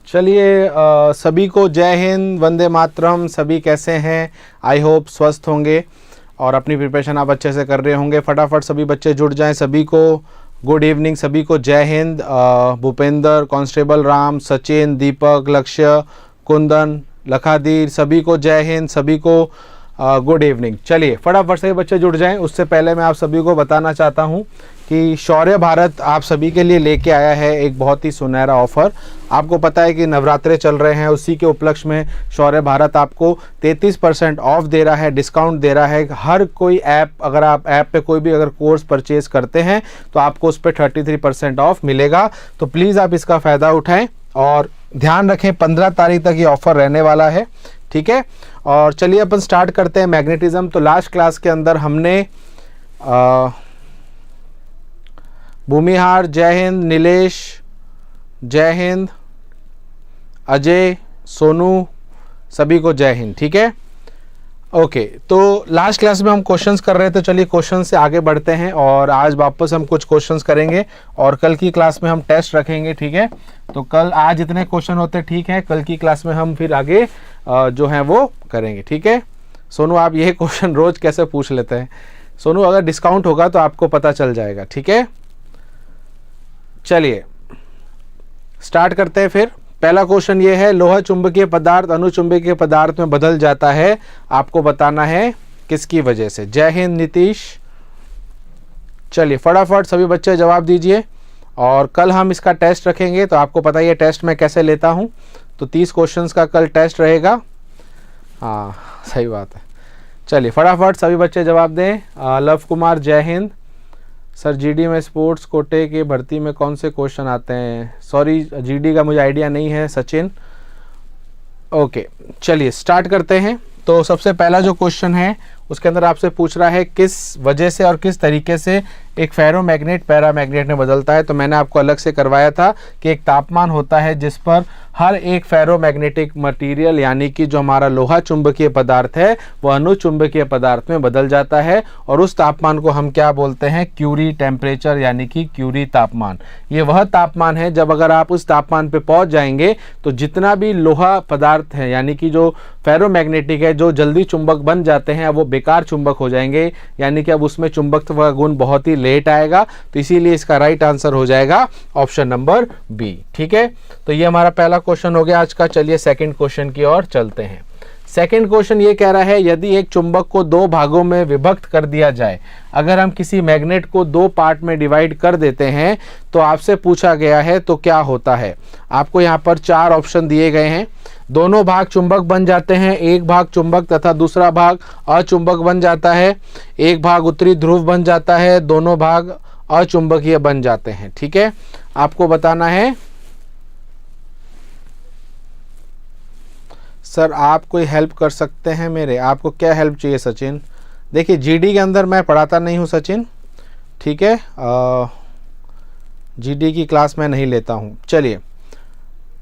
चलिए सभी को जय हिंद, वंदे मातरम। सभी कैसे हैं? आई होप स्वस्थ होंगे और अपनी प्रिपरेशन आप अच्छे से कर रहे होंगे। फटाफट सभी बच्चे जुड़ जाएं। सभी को गुड इवनिंग, सभी को जय हिंद। भूपेंद्र, कांस्टेबल राम, सचिन, दीपक, लक्ष्य, कुंदन, लखाधीर, सभी को जय हिंद, सभी को गुड इवनिंग। चलिए फटाफट से बच्चे जुड़ जाएं। उससे पहले मैं आप सभी को बताना चाहता हूं कि शौर्य भारत आप सभी के लिए लेके आया है एक बहुत ही सुनहरा ऑफ़र। आपको पता है कि नवरात्रे चल रहे हैं, उसी के उपलक्ष्य में शौर्य भारत आपको 33% ऑफ दे रहा है, डिस्काउंट दे रहा है। हर कोई ऐप, अगर आप ऐप पे कोई भी अगर कोर्स परचेज़ करते हैं तो आपको उस पर 33% ऑफ मिलेगा। तो प्लीज़ आप इसका फ़ायदा उठाएँ और ध्यान रखें 15 तारीख तक ये ऑफ़र रहने वाला है, ठीक है। और चलिए अपन स्टार्ट करते हैं मैग्नेटिज्म। तो लास्ट क्लास के अंदर हमने भूमिहार जय हिंद, नीलेश जय हिंद, अजय, सोनू, सभी को जय हिंद, ठीक है। ओके, तो लास्ट क्लास में हम क्वेश्चंस कर रहे थे। चलिए क्वेश्चन से आगे बढ़ते हैं और आज वापस हम कुछ क्वेश्चंस करेंगे और कल की क्लास में हम टेस्ट रखेंगे, ठीक है। तो कल, आज इतने क्वेश्चन होते ठीक है, कल की क्लास में हम फिर आगे जो है वो करेंगे, ठीक है। सोनू, आप ये क्वेश्चन रोज कैसे पूछ लेते हैं? सोनू, अगर डिस्काउंट होगा तो आपको पता चल जाएगा, ठीक है। चलिए स्टार्ट करते हैं फिर। पहला क्वेश्चन ये है, लोहा चुंबकीय पदार्थ अनुचुंबकीय पदार्थ में बदल जाता है, आपको बताना है किसकी वजह से। जय हिंद नीतीश। चलिए फटाफट सभी बच्चे जवाब दीजिए और कल हम इसका टेस्ट रखेंगे। तो आपको पता ही है टेस्ट मैं कैसे लेता हूं। तो 30 क्वेश्चंस का कल टेस्ट रहेगा। हाँ, सही बात है। चलिए फटाफट सभी बच्चे जवाब दें। लव कुमार जय हिंद। सर जीडी में स्पोर्ट्स कोटे की भर्ती में कौन से क्वेश्चन आते हैं? सॉरी, जीडी का मुझे आइडिया नहीं है सचिन। ओके, चलिए स्टार्ट करते हैं। तो सबसे पहला जो क्वेश्चन है उसके अंदर आपसे पूछ रहा है किस वजह से और किस तरीके से एक फेरोमैग्नेट पैरामैग्नेट में बदलता है। तो मैंने आपको अलग से करवाया था कि एक तापमान होता है जिस पर हर एक फेरोमैग्नेटिक मटेरियल यानी कि जो हमारा लोहा चुंबकीय पदार्थ है वो अनुचुंबकीय पदार्थ में बदल जाता है और उस तापमान को हम क्या बोलते हैं? क्यूरी टेम्परेचर यानी कि क्यूरी तापमान। ये वह तापमान है जब अगर आप उस तापमान पे पहुंच जाएंगे तो जितना भी लोहा पदार्थ है यानी कि जो फेरोमैग्नेटिक है, जो जल्दी चुंबक बन जाते हैं, अब वो बेकार चुंबक हो जाएंगे, यानी कि अब उसमें चुंबकत्व का गुण बहुत ही लेट आएगा। तो इसीलिए इसका राइट आंसर हो जाएगा ऑप्शन नंबर बी, ठीक है। तो ये हमारा पहला क्वेश्चन हो गया आज का। चलिए सेकंड क्वेश्चन की ओर चलते हैं। सेकंड क्वेश्चन ये कह रहा है, यदि एक चुंबक को दो भागों में विभक्त कर दिया जाए, अगर हम किसी मैग्नेट को दो पार्ट में डिवाइड कर देते हैं तो आपसे पूछा गया है तो क्या होता है। आपको यहाँ पर 4 ऑप्शन दिए गए हैं। दोनों भाग चुंबक बन जाते हैं, एक भाग चुंबक तथा दूसरा भाग अचुंबक बन जाता है, एक भाग उत्तरी ध्रुव बन जाता है, दोनों भाग अचुंबकीय बन जाते हैं, ठीक है। आपको बताना है। सर आप कोई हेल्प कर सकते हैं मेरे? आपको क्या हेल्प चाहिए सचिन? देखिए जीडी के अंदर मैं पढ़ाता नहीं हूँ सचिन, ठीक है। जीडी की क्लास मैं नहीं लेता हूँ। चलिए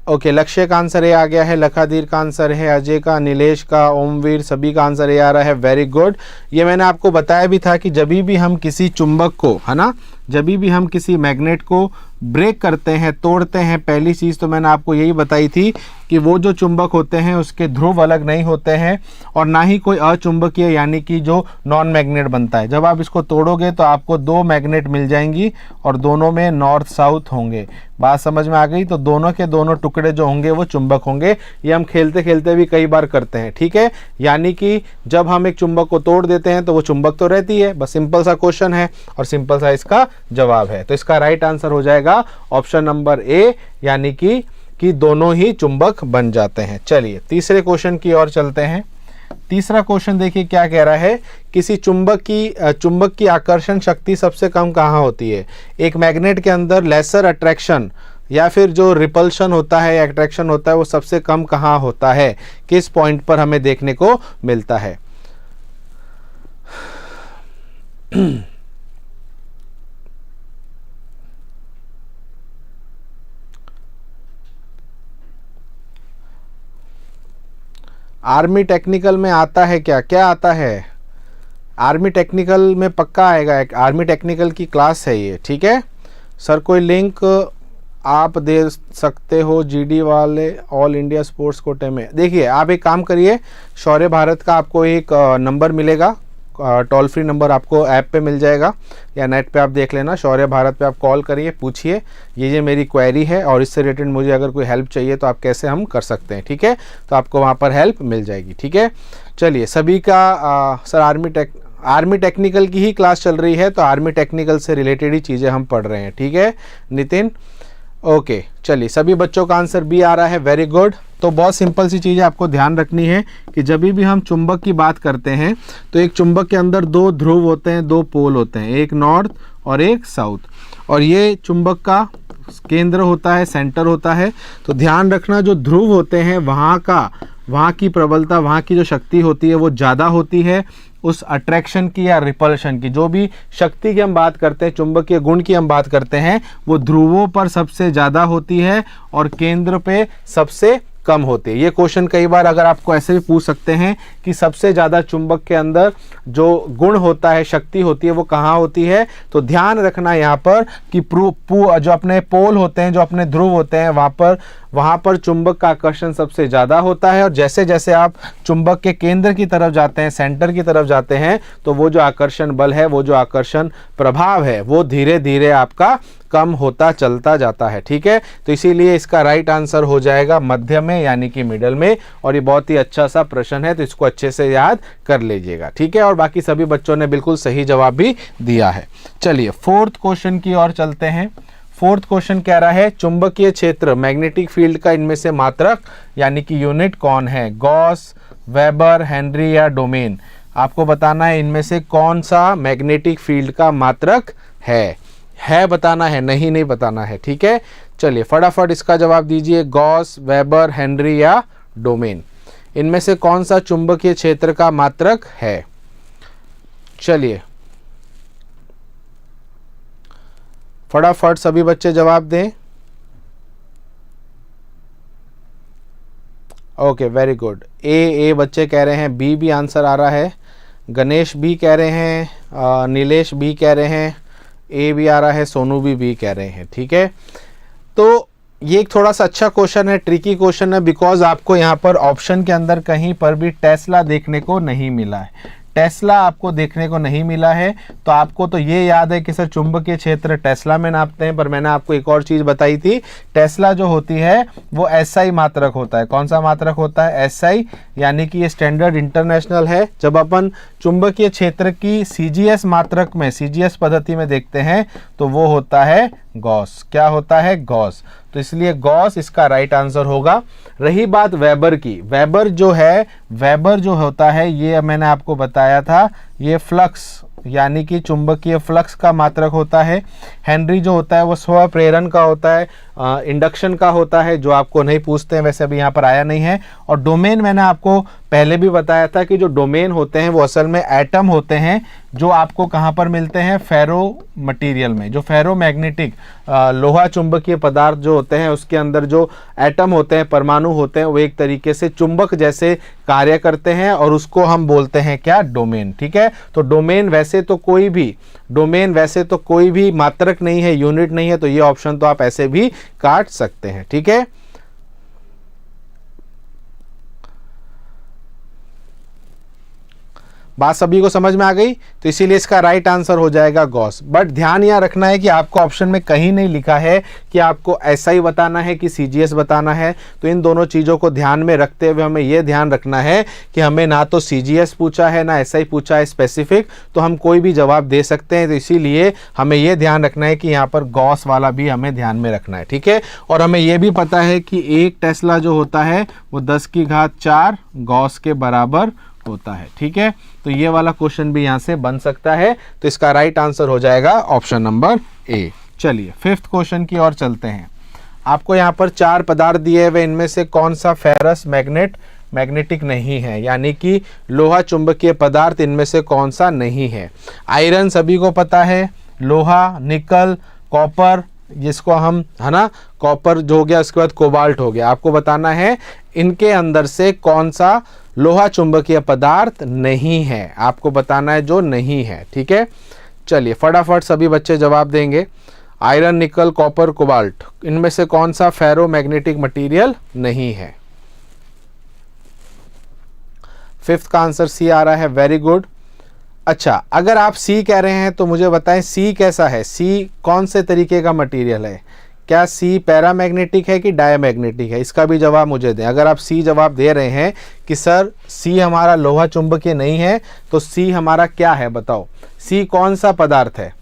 ओके, लक्ष्य का आंसर ए आ गया है, लखाधीर का आंसर है, अजय का, नीलेश का, ओमवीर, सभी का आंसर ए आ रहा है। Very good. ये मैंने आपको बताया भी था कि जब भी हम किसी चुंबक को, है ना, जब भी हम किसी मैग्नेट को ब्रेक करते हैं, तोड़ते हैं, पहली चीज़ तो मैंने आपको यही बताई थी कि वो जो चुंबक होते हैं उसके ध्रुव अलग नहीं होते हैं और ना ही कोई अचुंबकीय यानी कि जो नॉन मैग्नेट बनता है। जब आप इसको तोड़ोगे तो आपको 2 मैग्नेट मिल जाएंगी और दोनों में नॉर्थ साउथ होंगे। बात समझ में आ गई? तो दोनों के दोनों टुकड़े जो होंगे वो चुंबक होंगे। ये हम खेलते खेलते भी कई बार करते हैं, ठीक है। यानी कि जब हम एक चुंबक को तोड़ देते हैं तो वो चुंबक तो रहती है। बस सिंपल सा क्वेश्चन है और सिंपल सा इसका जवाब है। तो इसका राइट आंसर हो जाएगा ऑप्शन नंबर ए, यानी कि दोनों ही चुंबक बन जाते हैं। चलिए तीसरे क्वेश्चन की ओर चलते हैं। तीसरा क्वेश्चन देखिए क्या कह रहा है, किसी चुंबक की आकर्षण शक्ति सबसे कम कहाँ होती है? एक मैग्नेट के अंदर लेसर अट्रैक्शन या फिर जो रिपल्शन होता है, अट्रैक्शन होता है, वो सबसे कम कहाँ होता है? किस पॉइंट पर हमें देखने को मिलता है? आर्मी टेक्निकल में आता है क्या? क्या आता है? आर्मी टेक्निकल में पक्का आएगा। एक आर्मी टेक्निकल की क्लास है ये, ठीक है। सर कोई लिंक आप दे सकते हो जीडी वाले ऑल इंडिया स्पोर्ट्स कोटे में। देखिए आप एक काम करिए, शौर्य भारत का आपको एक नंबर मिलेगा, टोल फ्री नंबर आपको ऐप पे मिल जाएगा या नेट पे आप देख लेना, शौर्य भारत पे आप कॉल करिए, पूछिए ये मेरी क्वेरी है और इससे रिलेटेड मुझे अगर कोई हेल्प चाहिए तो आप कैसे हम कर सकते हैं, ठीक है। तो आपको वहाँ पर हेल्प मिल जाएगी, ठीक है। चलिए सभी का सर आर्मी टेक्निकल की ही क्लास चल रही है, तो आर्मी टेक्निकल से रिलेटेड ही चीज़ें हम पढ़ रहे हैं, ठीक है नितिन। ओके चलिए सभी बच्चों का आंसर बी आ रहा है, वेरी गुड। तो बहुत सिंपल सी चीज़ आपको ध्यान रखनी है कि जब भी हम चुंबक की बात करते हैं तो एक चुंबक के अंदर दो ध्रुव होते हैं, दो पोल होते हैं, एक नॉर्थ और एक साउथ, और ये चुंबक का केंद्र होता है, सेंटर होता है। तो ध्यान रखना जो ध्रुव होते हैं वहाँ की प्रबलता, वहाँ की जो शक्ति होती है वो ज़्यादा होती है उस अट्रैक्शन की या रिपल्शन की। जो भी शक्ति की हम बात करते हैं, चुंबकीय गुण की हम बात करते हैं, वो ध्रुवों पर सबसे ज़्यादा होती है और केंद्र पे सबसे कम होती है। ये क्वेश्चन कई बार अगर आपको ऐसे भी पूछ सकते हैं कि सबसे ज़्यादा चुंबक के अंदर जो गुण होता है, शक्ति होती है, वो कहाँ होती है। तो ध्यान रखना यहाँ पर कि जो अपने पोल होते हैं, जो अपने ध्रुव होते हैं, वहाँ पर चुंबक का आकर्षण सबसे ज़्यादा होता है। और जैसे जैसे आप चुंबक के केंद्र की तरफ जाते हैं, सेंटर की तरफ जाते हैं, तो वो जो आकर्षण बल है, वो जो आकर्षण प्रभाव है, वो धीरे धीरे आपका कम होता चलता जाता है, ठीक है। तो इसीलिए इसका राइट आंसर हो जाएगा मध्य में, यानी कि मिडल में। और ये बहुत ही अच्छा सा प्रश्न है, तो इसको अच्छे से याद कर लीजिएगा, ठीक है। और बाकी सभी बच्चों ने बिल्कुल सही जवाब भी दिया है। चलिए फोर्थ क्वेश्चन की ओर चलते हैं। फोर्थ क्वेश्चन कह रहा है चुंबकीय क्षेत्र मैग्नेटिक फील्ड का इनमें से मात्रक यानी कि यूनिट कौन है। गॉस, वेबर, हेनरी या डोमेन। आपको बताना है इनमें से कौन सा मैग्नेटिक फील्ड का मात्रक है बताना है, नहीं बताना है, ठीक है। चलिए फटाफट इसका जवाब दीजिए। गॉस, वेबर, हेनरी या डोमेन, इनमें से कौन सा चुंबकीय क्षेत्र का मात्रक है। चलिए फटाफट सभी बच्चे जवाब दें। Okay very good. ए बच्चे कह रहे हैं, बी भी आंसर आ रहा है, गणेश भी कह रहे हैं, नीलेश भी कह रहे हैं, ए भी आ रहा है, सोनू भी कह रहे हैं, ठीक है। तो ये एक थोड़ा सा अच्छा क्वेश्चन है, ट्रिकी क्वेश्चन है, बिकॉज आपको यहाँ पर ऑप्शन के अंदर कहीं पर भी टेस्ला देखने को नहीं मिला है। टेस्ला आपको देखने को नहीं मिला है। तो आपको तो ये याद है कि सर चुंबकीय क्षेत्र टेस्ला में नापते हैं, पर मैंने आपको एक और चीज़ बताई थी, टेस्ला जो होती है वो एसआई मात्रक होता है। कौन सा मात्रक होता है? एसआई, यानी कि ये स्टैंडर्ड इंटरनेशनल है। जब अपन चुंबकीय क्षेत्र की सीजीएस मात्रक में, सीजीएस पद्धति में देखते हैं तो वो होता है गॉस। क्या होता है? गॉस। तो इसलिए गॉस इसका राइट आंसर होगा। रही बात वेबर की, वेबर जो होता है, ये मैंने आपको बताया था, ये फ्लक्स यानी कि चुंबकीय फ्लक्स का मात्रक होता है। हेनरी जो होता है वो स्व प्रेरण का होता है, इंडक्शन का होता है, जो आपको नहीं पूछते हैं, वैसे अभी यहाँ पर आया नहीं है। और डोमेन मैंने आपको पहले भी बताया था कि जो डोमेन होते हैं वो असल में एटम होते हैं, जो आपको कहाँ पर मिलते हैं? फेरो मटेरियल में। जो फेरो मैग्नेटिक लोहा चुंबकीय पदार्थ जो होते हैं, उसके अंदर जो एटम होते हैं, परमाणु होते हैं, वो एक तरीके से चुंबक जैसे कार्य करते हैं और उसको हम बोलते हैं क्या? डोमेन। ठीक है। तो डोमेन वैसे तो कोई भी मात्रक नहीं है, यूनिट नहीं है, तो ये ऑप्शन तो आप ऐसे भी काट सकते हैं। ठीक है। बात सभी को समझ में आ गई? तो इसीलिए इसका राइट आंसर हो जाएगा गॉस। बट ध्यान यह रखना है कि आपको ऑप्शन में कहीं नहीं लिखा है कि आपको एसआई बताना है कि सीजीएस बताना है। तो इन दोनों चीज़ों को ध्यान में रखते हुए हमें यह ध्यान रखना है कि हमें ना तो सीजीएस पूछा है ना एसआई पूछा है स्पेसिफिक, तो हम कोई भी जवाब दे सकते हैं। तो इसीलिए हमें यह ध्यान रखना है कि यहाँ पर गॉस वाला भी हमें ध्यान में रखना है। ठीक है। और हमें यह भी पता है कि एक टेस्ला जो होता है वो 10⁴ गॉस के बराबर होता है। ठीक है। तो ये वाला क्वेश्चन भी यहां से बन सकता है। तो इसका राइट आंसर हो जाएगा ऑप्शन नंबर ए। चलिए फिफ्थ क्वेश्चन की ओर चलते हैं। आपको यहां पर 4 पदार्थ दिए हुए, इनमें से कौन सा फेरस मैग्नेटिक नहीं है, यानी कि लोहा चुंबकीय पदार्थ इनमें से कौन सा नहीं है। आयरन सभी को पता है, लोहा, निकल, कॉपर, जिसको हम, है ना, कॉपर जो हो गया, उसके बाद कोबाल्ट हो गया। आपको बताना है इनके अंदर से कौन सा लोहा चुंबकीय पदार्थ नहीं है, आपको बताना है जो नहीं है। ठीक है। चलिए फटाफट सभी बच्चे जवाब देंगे। आयरन, निकल, कॉपर, कोबाल्ट, इनमें से कौन सा फेरोमैग्नेटिक मटेरियल नहीं है? फिफ्थ का आंसर सी आ रहा है, वेरी गुड। अच्छा, अगर आप सी कह रहे हैं तो मुझे बताएं सी कैसा है, सी कौन से तरीके का मटेरियल है? क्या सी पैरामैग्नेटिक है कि डायमैग्नेटिक है? इसका भी जवाब मुझे दें। अगर आप सी जवाब दे रहे हैं कि सर सी हमारा लोहा चुंबकीय नहीं है, तो सी हमारा क्या है बताओ, सी कौन सा पदार्थ है?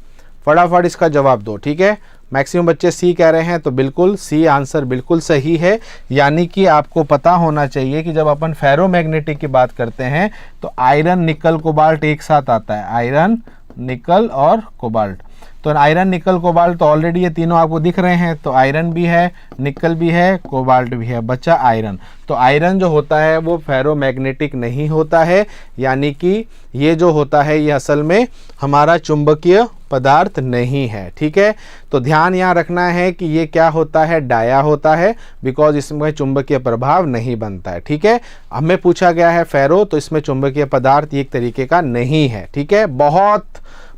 फटाफट इसका जवाब दो, ठीक है। मैक्सिमम बच्चे सी कह रहे हैं, तो बिल्कुल सी आंसर बिल्कुल सही है। यानी कि आपको पता होना चाहिए कि जब अपन फेरोमैग्नेटिक की बात करते हैं तो आयरन, निकल, कोबाल्ट एक साथ आता है, आयरन, निकल और कोबाल्ट। तो आयरन, निकल, कोबाल्ट तो ऑलरेडी ये तीनों आपको दिख रहे हैं, तो आयरन भी है, निकल भी है, कोबाल्ट भी है, बचा आयरन। तो आयरन जो होता है वो फेरोमैग्नेटिक नहीं होता है, यानी कि ये जो होता है ये असल में हमारा चुंबकीय पदार्थ नहीं है, ठीक है। तो ध्यान यहाँ रखना है कि ये क्या होता है, डाया होता है, बिकॉज इसमें चुंबकीय प्रभाव नहीं बनता है, ठीक है। हमें पूछा गया है फेरो, तो इसमें चुंबकीय पदार्थ एक तरीके का नहीं है, ठीक है। बहुत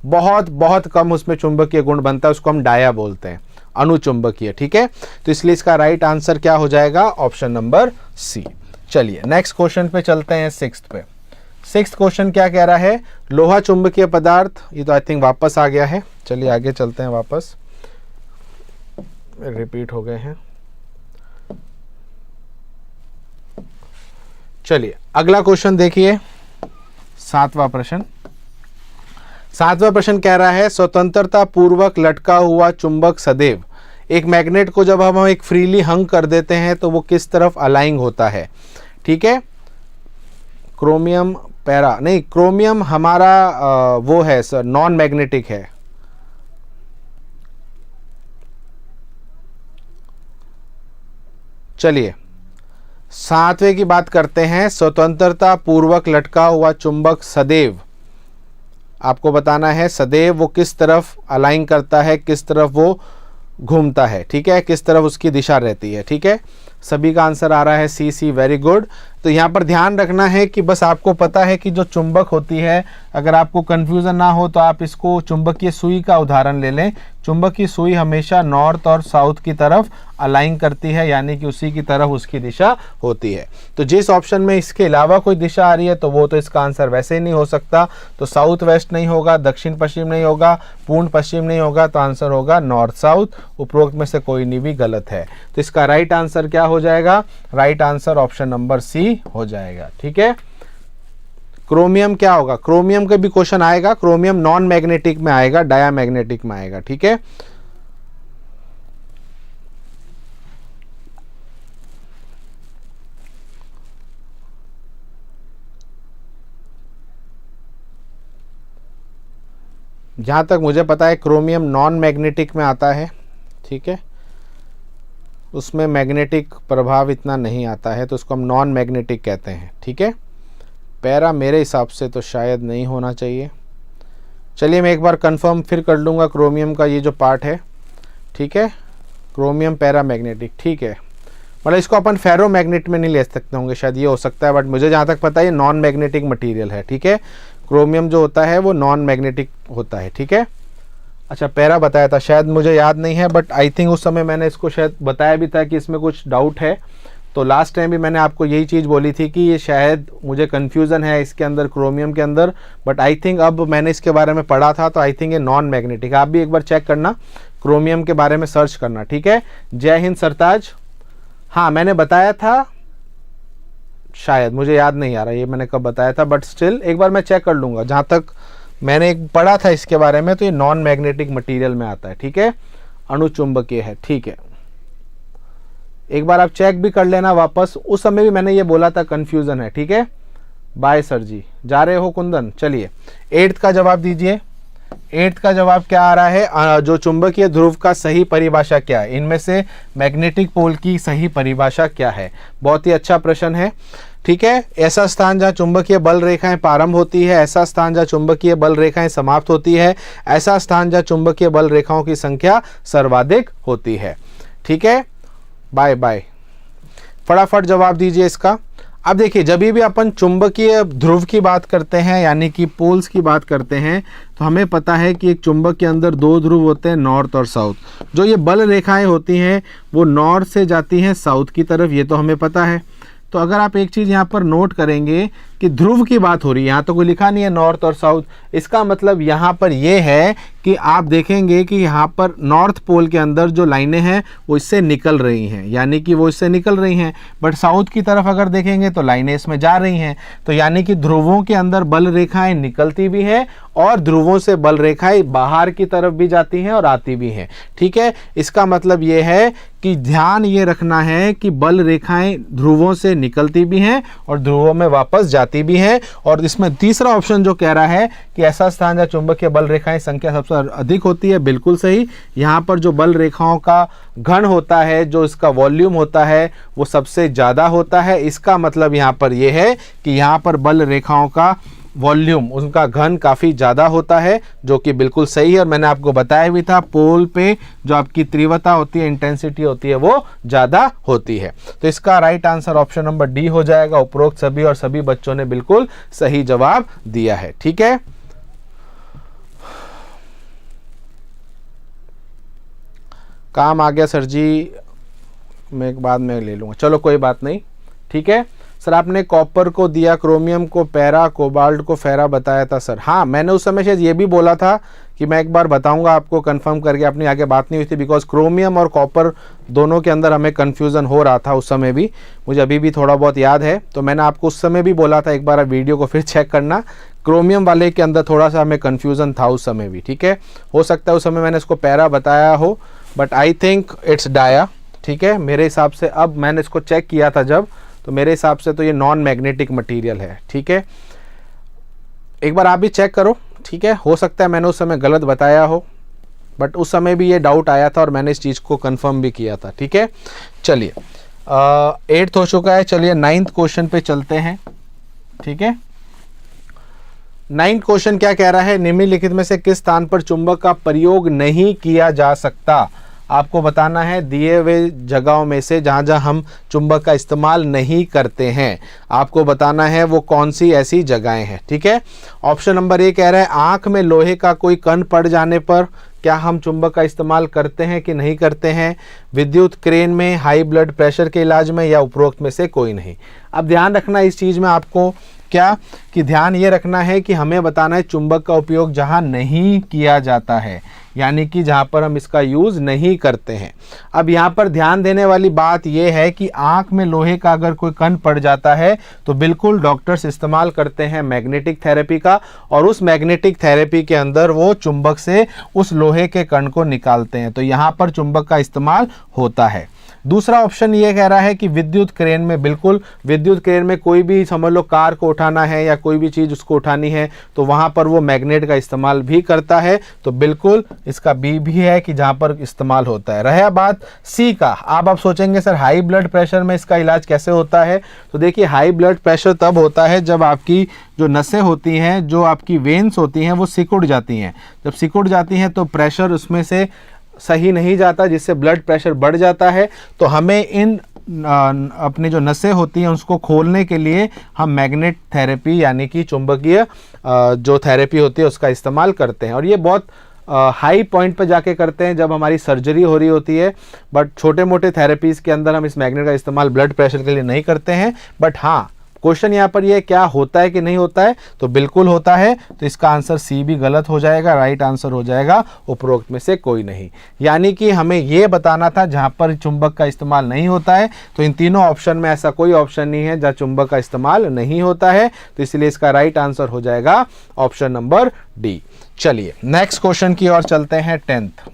बहुत बहुत कम उसमें चुंबकीय गुण बनता है, उसको हम डाया बोलते हैं, अनुचुंबकीय, ठीक है। तो इसलिए इसका राइट आंसर क्या हो जाएगा, ऑप्शन नंबर सी। चलिए नेक्स्ट क्वेश्चन पे चलते हैं, सिक्स्थ पे। सिक्स्थ क्वेश्चन क्या कह रहा है, लोहा चुंबकीय पदार्थ, ये तो आई थिंक वापस आ गया है। चलिए आगे चलते हैं, वापस रिपीट हो गए हैं। चलिए अगला क्वेश्चन देखिए, सातवां प्रश्न। सातवां प्रश्न कह रहा है, स्वतंत्रता पूर्वक लटका हुआ चुंबक सदैव एक मैग्नेट को जब हम एक फ्रीली हंग कर देते हैं तो वो किस तरफ अलाइंग होता है, ठीक है। क्रोमियम पैरा नहीं, क्रोमियम हमारा वो है सर, नॉन मैग्नेटिक है। चलिए सातवें की बात करते हैं, स्वतंत्रता पूर्वक लटका हुआ चुंबक सदैव, आपको बताना है सदैव वो किस तरफ अलाइन करता है, किस तरफ वो घूमता है, ठीक है, किस तरफ उसकी दिशा रहती है, ठीक है। सभी का आंसर आ रहा है सी, सी, वेरी गुड। तो यहाँ पर ध्यान रखना है कि बस आपको पता है कि जो चुंबक होती है, अगर आपको कंफ्यूजन ना हो तो आप इसको चुंबकीय सुई का उदाहरण ले लें। चुंबकीय सुई हमेशा नॉर्थ और साउथ की तरफ अलाइन करती है, यानी कि उसी की तरफ उसकी दिशा होती है। तो जिस ऑप्शन में इसके अलावा कोई दिशा आ रही है तो वो तो इसका आंसर वैसे ही नहीं हो सकता। तो साउथ वेस्ट नहीं होगा, दक्षिण पश्चिम नहीं होगा, पूर्ण पश्चिम नहीं होगा, तो आंसर होगा नॉर्थ साउथ। उपरोक्त में से कोई नहीं भी गलत है। तो इसका राइट आंसर क्या हो जाएगा, right answer option number C हो जाएगा, ठीक है। क्रोमियम क्या होगा, क्रोमियम का भी क्वेश्चन आएगा, क्रोमियम नॉन मैग्नेटिक में आएगा, डायामैग्नेटिक में आएगा, ठीक है। जहां तक मुझे पता है क्रोमियम नॉन मैग्नेटिक में आता है, ठीक है, उसमें मैग्नेटिक प्रभाव इतना नहीं आता है, तो उसको हम नॉन मैग्नेटिक कहते हैं, ठीक है। पैरा मेरे हिसाब से तो शायद नहीं होना चाहिए। चलिए मैं एक बार कंफर्म फिर कर लूँगा क्रोमियम का ये जो पार्ट है, ठीक है, क्रोमियम पैरा मैग्नेटिक, ठीक है। मतलब इसको अपन फेरो मैग्नेट में नहीं ले सकते होंगे, शायद ये हो सकता है, बट मुझे जहाँ तक पता है ये नॉन मैग्नेटिक मटीरियल है, ठीक है। क्रोमियम जो होता है वो नॉन मैग्नेटिक होता है, ठीक है। अच्छा पैरा बताया था, शायद मुझे याद नहीं है, बट आई थिंक उस समय मैंने इसको शायद बताया भी था कि इसमें कुछ डाउट है। तो लास्ट टाइम भी मैंने आपको यही चीज़ बोली थी कि ये शायद मुझे कन्फ्यूज़न है इसके अंदर, क्रोमियम के अंदर, बट आई थिंक अब मैंने इसके बारे में पढ़ा था तो आई थिंक ये नॉन मैग्नेटिक। आप भी एक बार चेक करना, क्रोमियम के बारे में सर्च करना, ठीक है। जय हिंद सरताज, हाँ मैंने बताया था, शायद मुझे याद नहीं आ रहा ये मैंने कब बताया था, बट स्टिल एक बार मैं चेक कर लूँगा। जहाँ तक मैंने एक पढ़ा था इसके बारे में तो ये नॉन मैग्नेटिक मटेरियल में आता है, ठीक है, अणुचुंबकीय है, ठीक है। एक बार आप चेक भी कर लेना वापस, उस समय भी मैंने ये बोला था कंफ्यूजन है, ठीक है। बाय सर जी, जा रहे हो कुंदन। चलिए 8th का जवाब दीजिए। 8th का जवाब क्या आ रहा है, जो चुंबकीय ध्रुव का सही परिभाषा क्या है, इनमें से मैग्नेटिक पोल की सही परिभाषा क्या है। बहुत ही अच्छा प्रश्न है, ठीक है। ऐसा स्थान जहाँ चुंबकीय बल रेखाएं प्रारंभ होती है, ऐसा स्थान जहाँ चुंबकीय बल रेखाएं समाप्त होती है, ऐसा स्थान जहाँ चुंबकीय बल रेखाओं की संख्या सर्वाधिक होती है, ठीक है। बाय बाय, फटाफट जवाब दीजिए इसका। अब देखिए, जब भी अपन चुंबकीय ध्रुव की बात करते हैं यानी कि पोल्स की बात करते हैं, तो हमें पता है कि एक चुंबक के अंदर दो ध्रुव होते हैं, नॉर्थ और साउथ। जो ये बल रेखाएं होती हैं वो नॉर्थ से जाती हैं साउथ की तरफ, ये तो हमें पता है। तो अगर आप एक चीज़ यहाँ पर नोट करेंगे कि ध्रुव की बात हो रही है, यहाँ तो कोई लिखा नहीं है नॉर्थ और साउथ, इसका मतलब यहाँ पर ये है कि आप देखेंगे कि यहाँ पर नॉर्थ पोल के अंदर जो लाइनें हैं वो इससे निकल रही हैं, यानी कि वो इससे निकल रही हैं। बट साउथ की तरफ अगर देखेंगे तो लाइनें इसमें जा रही हैं, तो यानी कि ध्रुवों के अंदर बल रेखाएं निकलती भी हैं और ध्रुवों से बल रेखाएं बाहर की तरफ भी जाती हैं और आती भी हैं। ठीक है, इसका मतलब ये है कि ध्यान ये रखना है कि बल रेखाएं ध्रुवों से निकलती भी हैं और ध्रुवों में वापस जाती भी हैं। और इसमें तीसरा ऑप्शन जो कह रहा है कि ऐसा स्थान जहाँ चुंबकीय बल रेखाएं संख्या सबसे अधिक होती है, बिल्कुल सही। यहाँ पर जो बल रेखाओं का घन होता है, जो इसका वॉल्यूम होता है, वो सबसे ज़्यादा होता है। इसका मतलब यहाँ पर यह है कि यहाँ पर बल रेखाओं का वॉल्यूम, उनका घन काफ़ी ज़्यादा होता है, जो कि बिल्कुल सही है। और मैंने आपको बताया भी था, पोल पे जो आपकी तीव्रता होती है, इंटेंसिटी होती है, वो ज़्यादा होती है। तो इसका right answer option number D हो जाएगा। उपरोक्त सभी और सभी बच्चों ने बिल्कुल सही जवाब दिया है। ठीक है, काम आ गया सर जी, मैं एक बाद में ले लूँगा, चलो कोई बात नहीं। ठीक है सर, आपने कॉपर को दिया, क्रोमियम को पैरा, कोबाल्ट को फेरा बताया था सर। हाँ, मैंने उस समय शायद ये भी बोला था कि मैं एक बार बताऊंगा आपको कंफर्म करके, अपनी आगे बात नहीं हुई थी, बिकॉज क्रोमियम और कॉपर दोनों के अंदर हमें कन्फ्यूज़न हो रहा था उस समय भी, मुझे अभी भी थोड़ा बहुत याद है। तो मैंने आपको उस समय भी बोला था, एक बार आप वीडियो को फिर चेक करना, क्रोमियम वाले के अंदर थोड़ा सा हमें कन्फ्यूज़न था उस समय भी। ठीक है, हो सकता है उस समय मैंने इसको पैरा बताया हो, but I think it's dia. ठीक है, मेरे हिसाब से अब मैंने इसको चेक किया था जब, तो मेरे हिसाब से तो ये नॉन मैग्नेटिक मटेरियल है। ठीक है, एक बार आप भी चेक करो। ठीक है, हो सकता है मैंने उस समय गलत बताया हो, बट उस समय भी ये डाउट आया था और मैंने इस चीज़ को कंफर्म भी किया था। ठीक है, चलिए 8th हो चुका है, चलिए 9th क्वेश्चन पे चलते हैं। ठीक है, 9th क्वेश्चन क्या कह रहा है, निम्नलिखित में से किस स्थान पर चुंबक का प्रयोग नहीं किया जा सकता। आपको बताना है दिए हुए जगहों में से जहाँ जहाँ हम चुंबक का इस्तेमाल नहीं करते हैं, आपको बताना है वो कौन सी ऐसी जगहें हैं। ठीक है, ऑप्शन नंबर ए कह रहा है आँख में लोहे का कोई कण पड़ जाने पर क्या हम चुंबक का इस्तेमाल करते हैं कि नहीं करते हैं, विद्युत क्रेन में, हाई ब्लड प्रेशर के इलाज में, या उपरोक्त में से कोई नहीं। अब ध्यान रखना इस चीज़ में आपको क्या कि ध्यान ये रखना है कि हमें बताना है चुंबक का उपयोग जहाँ नहीं किया जाता है, यानी कि जहाँ पर हम इसका यूज़ नहीं करते हैं। अब यहाँ पर ध्यान देने वाली बात यह है कि आँख में लोहे का अगर कोई कण पड़ जाता है तो बिल्कुल डॉक्टर्स इस्तेमाल करते हैं मैग्नेटिक थेरेपी का, और उस मैग्नेटिक थेरेपी के अंदर वो चुंबक से उस लोहे के कण को निकालते हैं, तो यहाँ पर चुंबक का इस्तेमाल होता है। दूसरा ऑप्शन ये कह रहा है कि विद्युत क्रेन में, बिल्कुल विद्युत क्रेन में कोई भी समझ लो कार को उठाना है या कोई भी चीज़ उसको उठानी है तो वहाँ पर वो मैग्नेट का इस्तेमाल भी करता है, तो बिल्कुल इसका बी भी है कि जहाँ पर इस्तेमाल होता है। रहा बात सी का, आप सोचेंगे सर हाई ब्लड प्रेशर में इसका इलाज कैसे होता है, तो देखिए हाई ब्लड प्रेशर तब होता है जब आपकी जो नसें होती हैं, जो आपकी वेन्स होती हैं, वो सिकुड़ जाती हैं। जब सिकुड़ जाती हैं तो प्रेशर उसमें से सही नहीं जाता, जिससे ब्लड प्रेशर बढ़ जाता है। तो हमें इन अपनी जो नसें होती हैं उसको खोलने के लिए हम मैग्नेट थेरेपी यानी कि चुंबकीय जो थेरेपी होती है उसका इस्तेमाल करते हैं, और ये बहुत हाई पॉइंट पर जाके करते हैं जब हमारी सर्जरी हो रही होती है। बट छोटे मोटे थेरेपीज़ के अंदर हम इस मैग्नेट का इस्तेमाल ब्लड प्रेशर के लिए नहीं करते हैं। बट हाँ, क्वेश्चन यहाँ पर ये क्या होता है कि नहीं होता है, तो बिल्कुल होता है। तो इसका आंसर सी भी गलत हो जाएगा, राइट आंसर हो जाएगा उपरोक्त में से कोई नहीं। यानी कि हमें ये बताना था जहाँ पर चुंबक का इस्तेमाल नहीं होता है, तो इन तीनों ऑप्शन में ऐसा कोई ऑप्शन नहीं है जहाँ चुंबक का इस्तेमाल नहीं होता है, तो इसलिए इसका राइट आंसर हो जाएगा ऑप्शन नंबर डी। चलिए नेक्स्ट क्वेश्चन की ओर चलते हैं, 10th।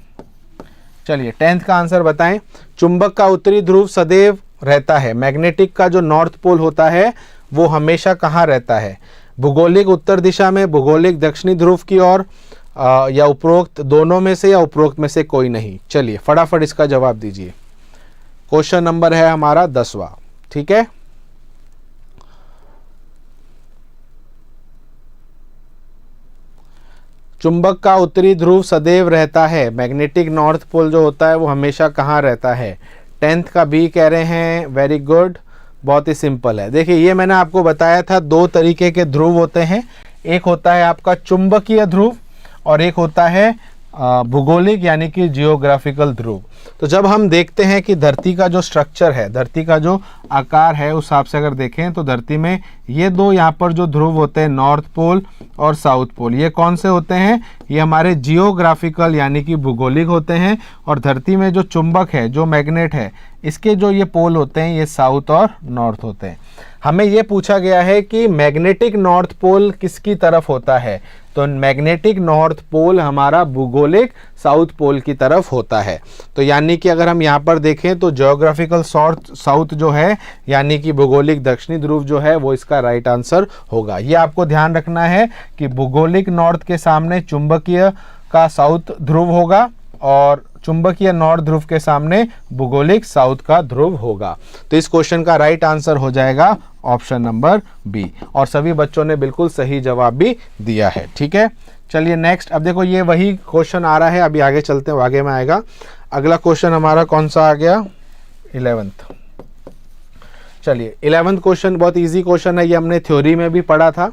चलिए 10th का आंसर बताएं। चुंबक का उत्तरी ध्रुव सदैव रहता है, मैग्नेटिक का जो नॉर्थ पोल होता है वो हमेशा कहाँ रहता है, भूगोलिक उत्तर दिशा में, भूगोलिक दक्षिणी ध्रुव की ओर, या उपरोक्त दोनों में से, या उपरोक्त में से कोई नहीं। चलिए फटाफट इसका जवाब दीजिए। क्वेश्चन नंबर है हमारा 10वां। ठीक है, चुंबक का उत्तरी ध्रुव सदैव रहता है, मैग्नेटिक नॉर्थ पोल जो होता है वो हमेशा कहाँ रहता है। 10th का बी कह रहे हैं, वेरी गुड। बहुत ही सिंपल है। देखिए ये मैंने आपको बताया था, दो तरीके के ध्रुव होते हैं, एक होता है आपका चुंबकीय ध्रुव और एक होता है भूगोलिक यानी कि जियोग्राफिकल ध्रुव। तो जब हम देखते हैं कि धरती का जो स्ट्रक्चर है, धरती का जो आकार है, उस हिसाब से अगर देखें तो धरती में ये दो यहाँ पर जो ध्रुव होते हैं, नॉर्थ पोल और साउथ पोल, ये कौन से होते हैं? ये हमारे जियोग्राफिकल यानी कि भूगोलिक होते हैं। और धरती में जो चुंबक है, जो मैग्नेट है, इसके जो ये पोल होते हैं, ये साउथ और नॉर्थ होते हैं। हमें ये पूछा गया है कि मैग्नेटिक नॉर्थ पोल किसकी तरफ होता है, तो मैग्नेटिक नॉर्थ पोल हमारा भूगोलिक साउथ पोल की तरफ होता है। तो यानी कि अगर हम यहाँ पर देखें तो जियोग्राफिकल साउथ जो है यानी कि भूगोलिक दक्षिणी ध्रुव जो है वो इसका राइट आंसर होगा। ये आपको ध्यान रखना है कि भूगोलिक नॉर्थ के सामने चुंबकीय का साउथ ध्रुव होगा और चुंबकीय नॉर्थ ध्रुव के सामने भूगोलिक साउथ का ध्रुव होगा। तो इस क्वेश्चन का राइट आंसर हो जाएगा ऑप्शन नंबर बी। और सभी बच्चों ने बिल्कुल सही जवाब भी दिया है। ठीक है, चलिए नेक्स्ट। अब देखो ये वही क्वेश्चन आ रहा है, अभी आगे चलते हैं, आगे में आएगा। अगला क्वेश्चन हमारा कौन सा आ गया? 11th। चलिए 11th क्वेश्चन बहुत इजी क्वेश्चन है, ये हमने थ्योरी में भी पढ़ा था।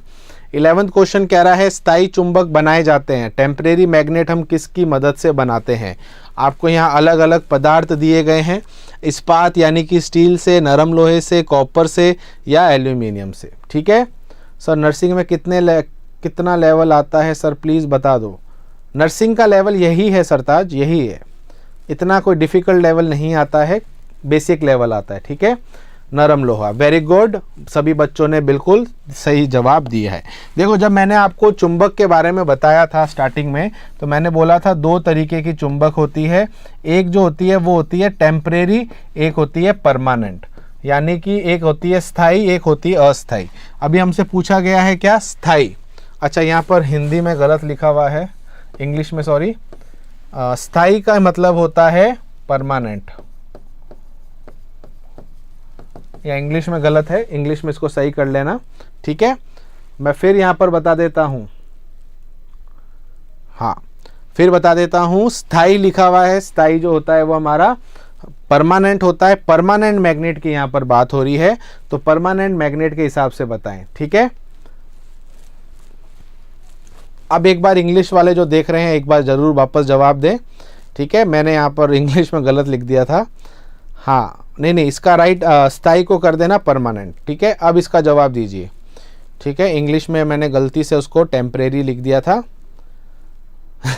11th क्वेश्चन कह रहा है स्थायी चुंबक बनाए जाते हैं, टेम्परेरी मैग्नेट हम किसकी मदद से बनाते हैं? आपको यहाँ अलग अलग पदार्थ दिए गए हैं, इस्पात यानी कि स्टील से, नरम लोहे से, कॉपर से या एल्यूमिनियम से। ठीक है सर, नर्सिंग में कितना लेवल आता है सर, प्लीज़ बता दो। नर्सिंग का लेवल यही है सरताज, यही है, इतना कोई डिफ़िकल्ट लेवल नहीं आता है, बेसिक लेवल आता है। ठीक है, नरम लोहा। वेरी गुड, सभी बच्चों ने बिल्कुल सही जवाब दिया है। देखो जब मैंने आपको चुंबक के बारे में बताया था स्टार्टिंग में, तो मैंने बोला था दो तरीके की चुंबक होती है, एक जो होती है वो होती है टेम्परेरी, एक होती है परमानेंट, यानी कि एक होती है स्थायी, एक होती है अस्थायी। अभी हमसे पूछा गया है क्या? स्थायी। अच्छा यहाँ पर हिंदी में गलत लिखा हुआ है, इंग्लिश में सॉरी। स्थायी का मतलब होता है परमानेंट, या इंग्लिश में गलत है, इंग्लिश में इसको सही कर लेना। ठीक है, मैं फिर यहाँ पर बता देता हूँ, हाँ फिर बता देता हूँ। स्थायी लिखा हुआ है, स्थायी जो होता है वो हमारा परमानेंट होता है। परमानेंट मैग्नेट की यहाँ पर बात हो रही है, तो परमानेंट मैग्नेट के हिसाब से बताएं। ठीक है, अब एक बार इंग्लिश वाले जो देख रहे हैं एक बार ज़रूर वापस जवाब दें। ठीक है, मैंने यहाँ पर इंग्लिश में गलत लिख दिया था। हाँ नहीं, इसका राइट स्थायी को कर देना परमानेंट। ठीक है, अब इसका जवाब दीजिए। ठीक है, इंग्लिश में मैंने गलती से उसको टेम्परेरी लिख दिया था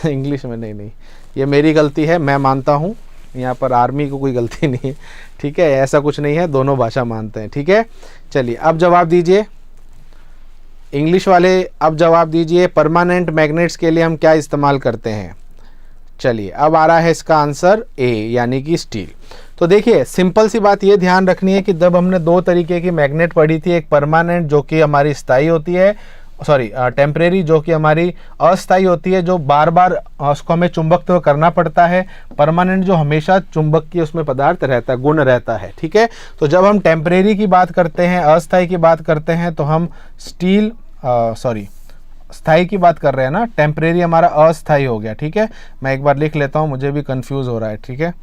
इंग्लिश में नहीं, ये मेरी गलती है, मैं मानता हूँ, यहाँ पर आर्मी को कोई गलती नहीं है। ठीक है, ऐसा कुछ नहीं है, दोनों भाषा मानते हैं। ठीक है, चलिए अब जवाब दीजिए इंग्लिश वाले, अब जवाब दीजिए परमानेंट मैग्नेट्स के लिए हम क्या इस्तेमाल करते हैं? चलिए अब आ रहा है इसका आंसर ए, यानी कि स्टील। तो देखिए सिंपल सी बात ये ध्यान रखनी है कि जब हमने दो तरीके की मैग्नेट पढ़ी थी, एक परमानेंट जो कि हमारी स्थायी होती है, सॉरी टेम्परेरी जो कि हमारी अस्थायी होती है, जो बार बार उसको हमें चुंबकत्व करना पड़ता है। परमानेंट जो हमेशा चुंबक की उसमें पदार्थ रहता है, गुण रहता है। ठीक है, तो जब हम टेम्परेरी की बात करते हैं, अस्थायी की बात करते हैं, तो हम स्टील स्थायी की बात कर रहे हैं ना, टेम्परेरी हमारा अस्थायी हो गया। ठीक है, मैं एक बार लिख लेता हूँ, मुझे भी कंफ्यूज हो रहा है। ठीक है,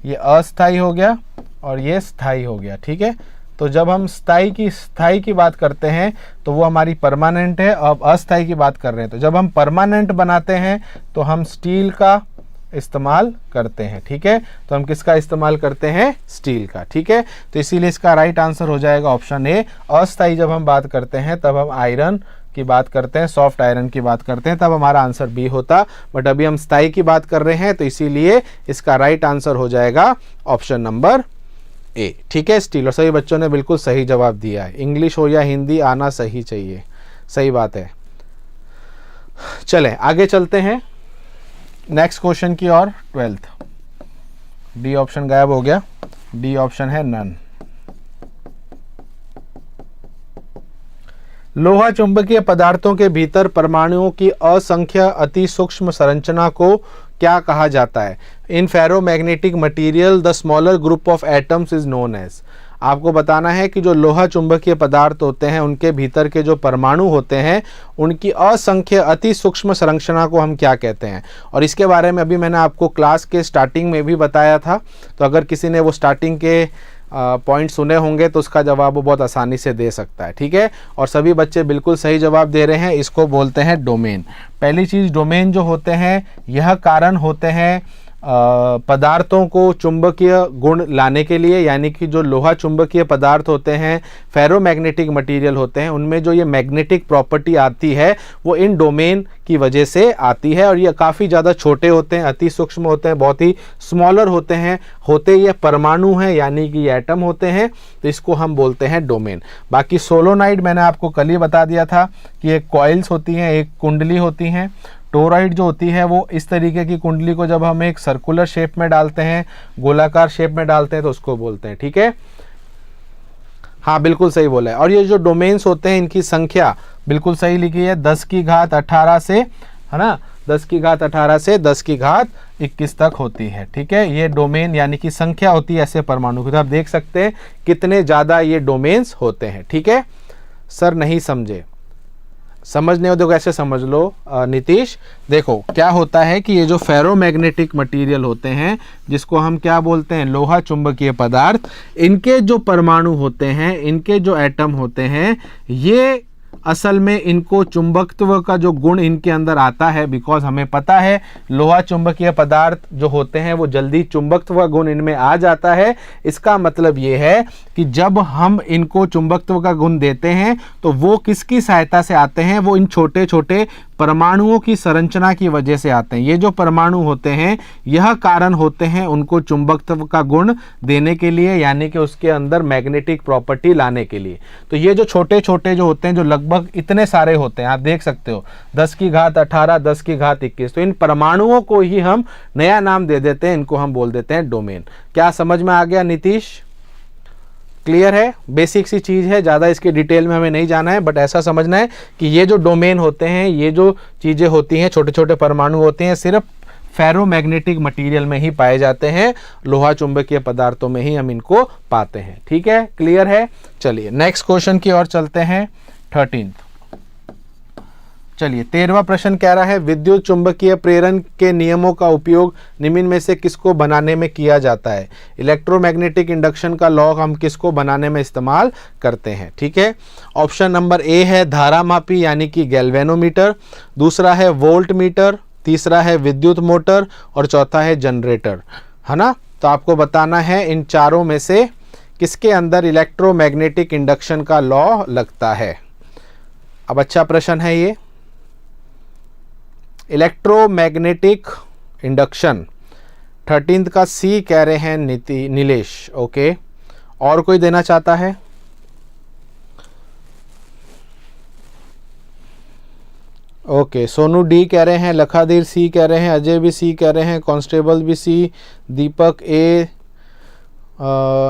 ये अस्थायी हो गया और ये स्थायी हो गया। ठीक है, तो जब हम स्थायी की बात करते हैं तो वो हमारी परमानेंट है, अब अस्थायी की बात कर रहे हैं तो जब हम परमानेंट बनाते हैं तो हम स्टील का इस्तेमाल करते हैं। ठीक है, तो हम किसका इस्तेमाल करते हैं? स्टील का। ठीक है, तो इसीलिए इसका राइट आंसर हो जाएगा ऑप्शन ए। अस्थायी जब हम बात करते हैं तब हम आयरन की बात करते हैं, सॉफ्ट आयरन की बात करते हैं, तब हमारा आंसर बी होता। बट अभी हम स्थायी की बात कर रहे हैं तो इसीलिए इसका राइट आंसर हो जाएगा ऑप्शन नंबर ए। ठीक है, स्टील। और सभी बच्चों ने बिल्कुल सही जवाब दिया है, इंग्लिश हो या हिंदी आना सही चाहिए, सही बात है। चलें आगे चलते हैं नेक्स्ट क्वेश्चन की ओर। 12th, डी ऑप्शन गायब हो गया, डी ऑप्शन है नन। लोहा चुंबकीय पदार्थों के भीतर परमाणुओं की असंख्य अति सूक्ष्म संरचना को क्या कहा जाता है? In ferromagnetic material the smaller group of atoms is known as. आपको बताना है कि जो लोहा चुंबकीय पदार्थ होते हैं उनके भीतर के जो परमाणु होते हैं उनकी असंख्य अति सूक्ष्म संरचना को हम क्या कहते हैं। और इसके बारे में अभी मैंने आपको क्लास के स्टार्टिंग में भी बताया था, तो अगर किसी ने वो स्टार्टिंग के पॉइंट सुने होंगे तो उसका जवाब वो बहुत आसानी से दे सकता है। ठीक है, और सभी बच्चे बिल्कुल सही जवाब दे रहे हैं। इसको बोलते हैं डोमेन। पहली चीज़, डोमेन जो होते हैं यह कारण होते हैं पदार्थों को चुंबकीय गुण लाने के लिए, यानी कि जो लोहा चुंबकीय पदार्थ होते हैं, फेरोमैग्नेटिक मटेरियल होते हैं, उनमें जो ये मैग्नेटिक प्रॉपर्टी आती है वो इन डोमेन की वजह से आती है। और ये काफ़ी ज़्यादा छोटे होते हैं, अति सूक्ष्म होते हैं, बहुत ही स्मॉलर होते हैं, होते ये परमाणु हैं यानी कि ये एटम होते हैं, तो इसको हम बोलते हैं डोमेन। बाकी सोलोनाइड मैंने आपको कल ही बता दिया था कि एक कॉइल्स होती हैं, एक कुंडली होती हैं। टोरॉइड जो होती है वो इस तरीके की कुंडली को जब हम एक सर्कुलर शेप में डालते हैं, गोलाकार शेप में डालते हैं, तो उसको बोलते हैं। ठीक है, हाँ बिल्कुल सही बोला है। और ये जो डोमेन्स होते हैं इनकी संख्या बिल्कुल सही लिखी है, 10 की घात 18 से, है ना, 10 की घात 18 से 10 की घात 21 तक होती है। ठीक है, ये डोमेन यानी कि संख्या होती है ऐसे परमाणु की। तो आप देख सकते हैं कितने ज़्यादा ये डोमेन्स होते हैं। ठीक है, सर नहीं समझे, समझने हो तो कैसे समझ लो नीतीश। देखो क्या होता है कि ये जो फेरोमैग्नेटिक मटेरियल होते हैं, जिसको हम क्या बोलते हैं, लोहा चुंबकीय पदार्थ, इनके जो परमाणु होते हैं, इनके जो एटम होते हैं, ये असल में इनको चुंबकत्व का जो गुण इनके अंदर आता है, बिकॉज हमें पता है लोहा चुंबकीय पदार्थ जो होते हैं वो जल्दी चुंबकत्व का गुण इनमें आ जाता है। इसका मतलब ये है कि जब हम इनको चुंबकत्व का गुण देते हैं तो वो किसकी सहायता से आते हैं, वो इन छोटे छोटे परमाणुओं की संरचना की वजह से आते हैं। ये जो परमाणु होते हैं यह कारण होते हैं उनको चुंबकत्व का गुण देने के लिए, यानी कि उसके अंदर मैग्नेटिक प्रॉपर्टी लाने के लिए। तो ये जो छोटे छोटे जो होते हैं, जो लगभग इतने सारे होते हैं, आप देख सकते हो 10 की घात 18, 10 की घात 21, तो इन परमाणुओं को ही हम नया नाम दे देते हैं, इनको हम बोल देते हैं डोमेन। क्या समझ में आ गया नीतीश? क्लियर है? बेसिक सी चीज़ है, ज़्यादा इसके डिटेल में हमें नहीं जाना है, बट ऐसा समझना है कि ये जो डोमेन होते हैं, ये जो चीज़ें होती हैं, छोटे छोटे परमाणु होते हैं, सिर्फ फेरोमैग्नेटिक मटेरियल में ही पाए जाते हैं, लोहा चुंबकीय पदार्थों में ही हम इनको पाते हैं। ठीक है, क्लियर है? चलिए नेक्स्ट क्वेश्चन की ओर चलते हैं, 13। चलिए 13वां प्रश्न कह रहा है, विद्युत चुंबकीय प्रेरण के नियमों का उपयोग निम्न में से किसको बनाने में किया जाता है? इलेक्ट्रोमैग्नेटिक इंडक्शन का लॉ हम किसको बनाने में इस्तेमाल करते हैं? ठीक है, ऑप्शन नंबर ए है धारा मापी यानी कि गैल्वेनोमीटर, दूसरा है वोल्ट मीटर, तीसरा है विद्युत मोटर और चौथा है जनरेटर, है ना। तो आपको बताना है इन चारों में से किसके अंदर इलेक्ट्रोमैग्नेटिक इंडक्शन का लॉ लगता है। अब अच्छा प्रश्न है ये, इलेक्ट्रोमैग्नेटिक इंडक्शन 13th का सी कह रहे हैं नीलेश। ओके, और कोई देना चाहता है? ओके, सोनू डी कह रहे हैं, लखाधीर सी कह रहे हैं, अजय भी सी कह रहे हैं, कांस्टेबल भी सी, दीपक ए,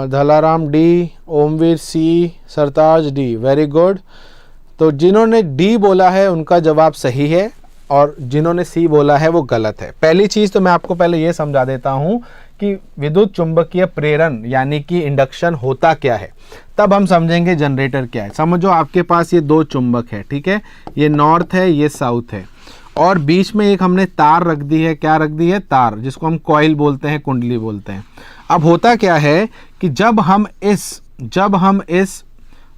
धलाराम डी, ओमवीर सी, सरताज डी। Very good. तो जिन्होंने डी बोला है उनका जवाब सही है और जिन्होंने सी बोला है वो गलत है। पहली चीज़ तो मैं आपको पहले ये समझा देता हूँ कि विद्युत चुंबकीय प्रेरण यानी कि इंडक्शन होता क्या है, तब हम समझेंगे जनरेटर क्या है। समझो आपके पास ये दो चुंबक है, ठीक है, ये नॉर्थ है, ये साउथ है, और बीच में एक हमने तार रख दी है। क्या रख दी है? तार, जिसको हम कॉइल बोलते हैं, कुंडली बोलते हैं। अब होता क्या है कि जब हम इस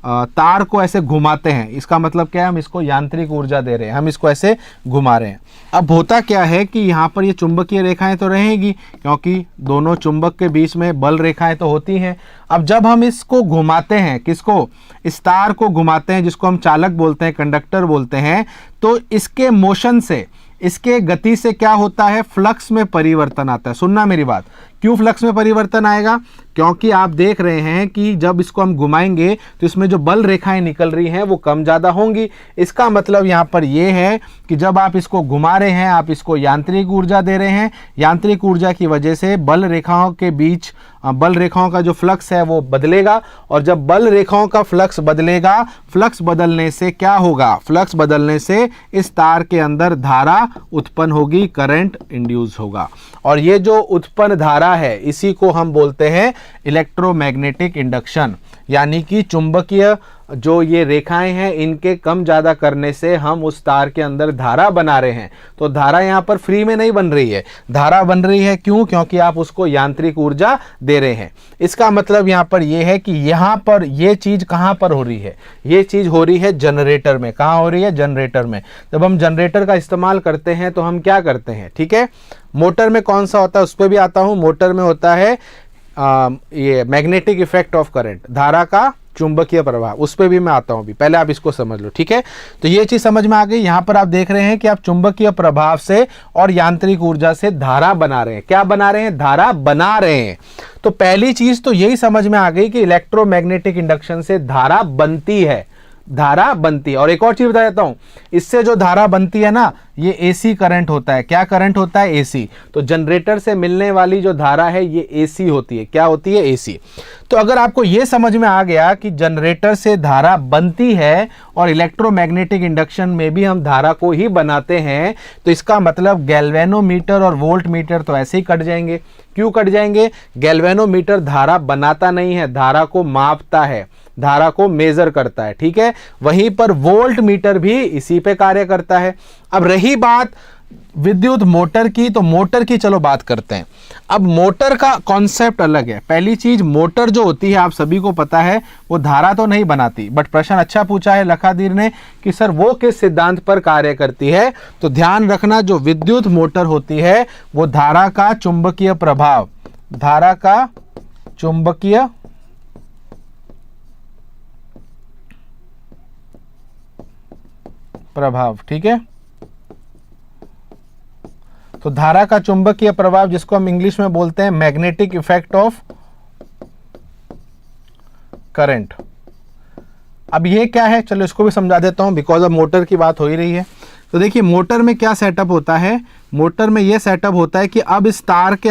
तार को ऐसे घुमाते हैं, इसका मतलब क्या है, हम इसको यांत्रिक ऊर्जा दे रहे हैं, हम इसको ऐसे घुमा रहे हैं। अब होता क्या है कि यहाँ पर ये चुंबकीय रेखाएं तो रहेंगी, क्योंकि दोनों चुंबक के बीच में बल रेखाएं तो होती हैं। अब जब हम इसको घुमाते हैं, किसको? इस तार को घुमाते हैं, जिसको हम चालक बोलते हैं, कंडक्टर बोलते हैं, तो इसके मोशन से, इसके गति से क्या होता है? फ्लक्स में परिवर्तन आता है। सुनना मेरी बात, क्यों फ्लक्स में परिवर्तन आएगा? क्योंकि आप देख रहे हैं कि जब इसको हम घुमाएंगे तो इसमें जो बल रेखाएं निकल रही हैं वो कम ज़्यादा होंगी। इसका मतलब यहाँ पर ये है कि जब आप इसको घुमा रहे हैं, आप इसको यांत्रिक ऊर्जा दे रहे हैं, यांत्रिक ऊर्जा की वजह से बल रेखाओं के बीच बल रेखाओं का जो फ्लक्स है वो बदलेगा, और जब बल रेखाओं का फ्लक्स बदलेगा, फ्लक्स बदलने से क्या होगा? फ्लक्स बदलने से इस तार के अंदर धारा उत्पन्न होगी, करंट इंड्यूस होगा, और ये जो उत्पन्न धारा है इसी को हम बोलते हैं इलेक्ट्रोमैग्नेटिक इंडक्शन, यानी कि चुंबकीय जो ये रेखाएं हैं इनके कम ज़्यादा करने से हम उस तार के अंदर धारा बना रहे हैं। तो धारा यहाँ पर फ्री में नहीं बन रही है, धारा बन रही है क्यों? क्योंकि आप उसको यांत्रिक ऊर्जा दे रहे हैं। इसका मतलब यहाँ पर ये है कि यहाँ पर ये चीज़ कहाँ पर हो रही है? ये चीज़ हो रही है जनरेटर में। कहाँ हो रही है? जनरेटर में। जब हम जनरेटर का इस्तेमाल करते हैं तो हम क्या करते हैं? ठीक है, मोटर में कौन सा होता है उस पर भी आता हूँ। मोटर में होता है ये मैग्नेटिक इफेक्ट ऑफ करंट, धारा का चुंबकीय प्रभाव, उस पर भी मैं आता हूं। भी पहले आप इसको समझ लो, ठीक है। तो ये चीज समझ में आ गई। यहां पर आप देख रहे हैं कि आप चुंबकीय प्रभाव से और यांत्रिक ऊर्जा से धारा बना रहे हैं। क्या बना रहे हैं? धारा बना रहे हैं। तो पहली चीज तो यही समझ में आ गई कि इलेक्ट्रोमैग्नेटिक इंडक्शन से धारा बनती है, धारा बनती है। और एक और चीज बता देता हूं, इससे जो धारा बनती है ना, ये एसी करंट होता है। क्या करंट होता है? एसी। तो जनरेटर से मिलने वाली जो धारा है ये एसी होती है। क्या होती है? एसी। तो अगर आपको ये समझ में आ गया कि जनरेटर से धारा बनती है और इलेक्ट्रोमैग्नेटिक इंडक्शन में भी हम धारा को ही बनाते हैं, तो इसका मतलब गैल्वेनोमीटर और वोल्ट मीटर तो ऐसे ही कट जाएंगे। क्यों कट जाएंगे? गैल्वेनोमीटर धारा बनाता नहीं है, धारा को मापता है, धारा को मेजर करता है, ठीक है। वहीं पर वोल्ट मीटर भी इसी पे कार्य करता है। अब रही बात विद्युत मोटर की, तो मोटर की चलो बात करते हैं। अब मोटर का कॉन्सेप्ट अलग है। पहली चीज, मोटर जो होती है आप सभी को पता है वो धारा तो नहीं बनाती, बट प्रश्न अच्छा पूछा है लखादीर ने कि सर वो किस सिद्धांत पर कार्य करती है। तो ध्यान रखना, जो विद्युत मोटर होती है वो धारा का चुंबकीय प्रभाव, धारा का चुंबकीय प्रभाव, ठीक है। तो धारा का चुंबकीय प्रभाव, जिसको हम इंग्लिश में बोलते हैं मैग्नेटिक इफेक्ट ऑफ करंट। अब ये क्या है, चलो इसको भी समझा देता हूं, बिकॉज अब मोटर की बात हो ही रही है। तो देखिए मोटर में क्या सेटअप होता है। मोटर में यह सेटअप होता है कि अब इस तार के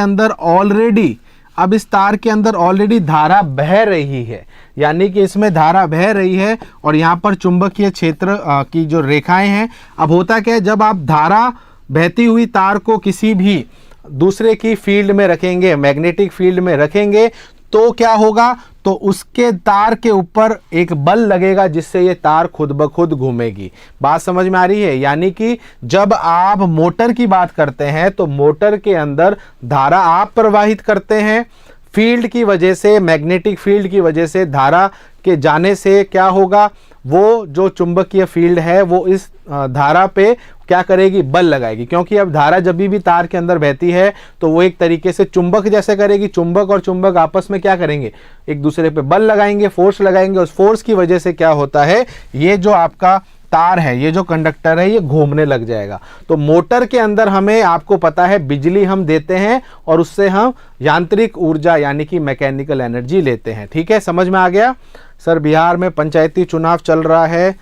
अंदर ऑलरेडी धारा बह रही है, यानी कि इसमें धारा बह रही है और यहाँ पर चुंबकीय क्षेत्र की जो रेखाएं हैं। अब होता क्या है, जब आप धारा बहती हुई तार को किसी भी दूसरे की फील्ड में रखेंगे, मैग्नेटिक फील्ड में रखेंगे, तो क्या होगा? तो उसके तार के ऊपर एक बल लगेगा जिससे ये तार खुद ब खुद घूमेगी। बात समझ में आ रही है? यानी कि जब आप मोटर की बात करते हैं तो मोटर के अंदर धारा आप प्रवाहित करते हैं, फील्ड की वजह से, मैग्नेटिक फील्ड की वजह से धारा के जाने से क्या होगा? वो जो चुंबकीय फील्ड है वो इस धारा पे क्या करेगी? बल लगाएगी। क्योंकि अब धारा जब भी तार के अंदर बहती है तो वो एक तरीके से चुंबक जैसे करेगी। चुंबक और चुंबक आपस में क्या करेंगे? एक दूसरे पे बल लगाएंगे, फोर्स लगाएंगे। उस फोर्स की वजह से क्या होता है, ये जो आपका तार है, ये जो कंडक्टर है, ये घूमने लग जाएगा। तो मोटर के अंदर हमें, आपको पता है, बिजली हम देते हैं और उससे हम यांत्रिक ऊर्जा यानी कि मैकेनिकल एनर्जी लेते हैं। ठीक है, समझ में आ गया? सर बिहार में पंचायती चुनाव चल रहा है,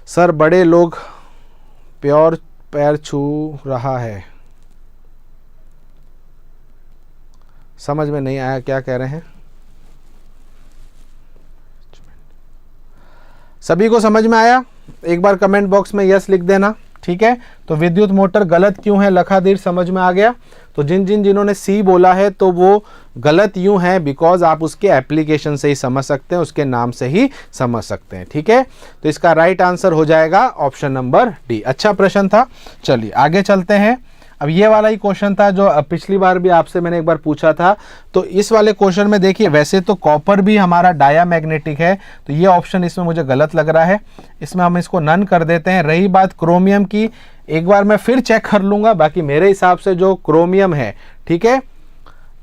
सर बड़े लोग प्योर पैर छू रहा है। समझ में नहीं आया क्या कह रहे हैं? सभी को समझ में आया? एक बार कमेंट बॉक्स में यस लिख देना। ठीक है, तो विद्युत मोटर गलत क्यों है लखादीर, समझ में आ गया? तो जिन्होंने सी बोला है तो वो गलत यूं है बिकॉज आप उसके एप्लीकेशन से ही समझ सकते हैं, उसके नाम से ही समझ सकते हैं। ठीक है, तो इसका राइट आंसर हो जाएगा ऑप्शन नंबर डी। अच्छा प्रश्न था, चलिए आगे चलते हैं। अब ये वाला ही क्वेश्चन था जो पिछली बार भी आपसे मैंने एक बार पूछा था। तो इस वाले क्वेश्चन में देखिए, वैसे तो कॉपर भी हमारा डायामैग्नेटिक है, तो ये ऑप्शन इसमें मुझे गलत लग रहा है, इसमें हम इसको नन कर देते हैं। रही बात क्रोमियम की, एक बार मैं फिर चेक कर लूंगा, बाकी मेरे हिसाब से जो क्रोमियम है, ठीक है,